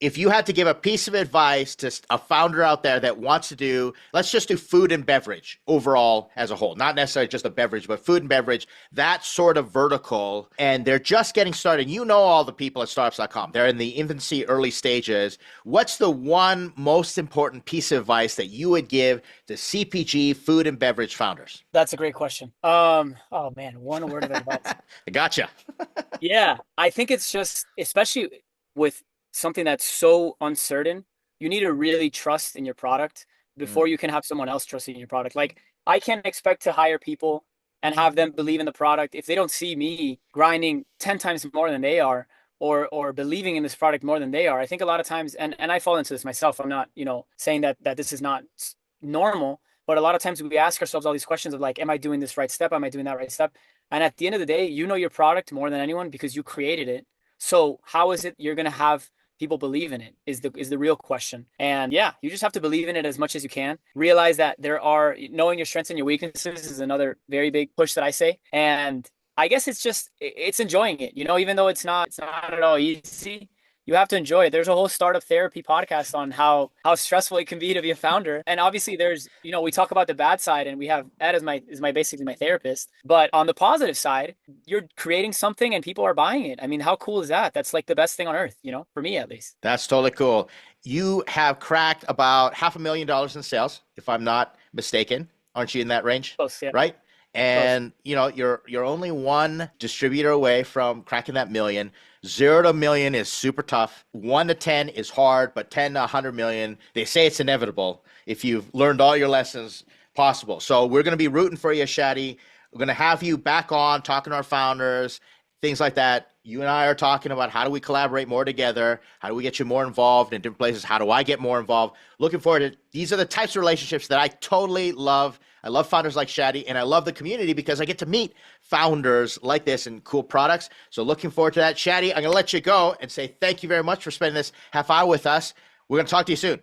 if you had to give a piece of advice to a founder out there that wants to do, let's just do food and beverage overall as a whole, not necessarily just a beverage, but food and beverage, that sort of vertical, and they're just getting started. You know all the people at Startups.com. They're in the infancy, early stages. What's the one most important piece of advice that you would give to CPG, food and beverage founders? That's a great question. Oh man, one word of advice. I gotcha. Yeah, I think it's just, especially with something that's so uncertain, you need to really trust in your product Mm, before you can have someone else trust in your product. Like, I can't expect to hire people and have them believe in the product if they don't see me grinding 10 times more than they are, or believing in this product more than they are. I think a lot of times, and I fall into this myself. I'm not, saying that this is not normal, but a lot of times we ask ourselves all these questions of like, am I doing this right step? Am I doing that right step? And at the end of the day, you know your product more than anyone because you created it. So how is it you're gonna have people believe in it is the real question. And yeah, you just have to believe in it as much as you can. Realize that there are knowing your strengths and your weaknesses is another very big push that I say. And I guess it's enjoying it, even though it's not at all easy. You have to enjoy it. There's a whole startup therapy podcast on how stressful it can be to be a founder. And obviously there's, we talk about the bad side, and we have Ed as my basically my therapist. But on the positive side, you're creating something and people are buying it. I mean, how cool is that? That's like the best thing on earth, for me at least. that's totally cool. You have cracked about $500,000 in sales, if I'm not mistaken. Aren't you in that range? Close, yeah. Right? Close. And you're only one distributor away from cracking that million. 0 to 1 million is super tough. 1 to 10 is hard, but 10 to 100 million, they say it's inevitable if you've learned all your lessons possible. So we're going to be rooting for you, Shadi. We're going to have you back on talking to our founders, things like that. You and I are talking about how do we collaborate more together? How do we get you more involved in different places? How do I get more involved? Looking forward to these are the types of relationships that I totally love. I love founders like Shadi, and I love the community because I get to meet founders like this and cool products. So looking forward to that. Shadi, I'm going to let you go and say thank you very much for spending this half hour with us. We're going to talk to you soon.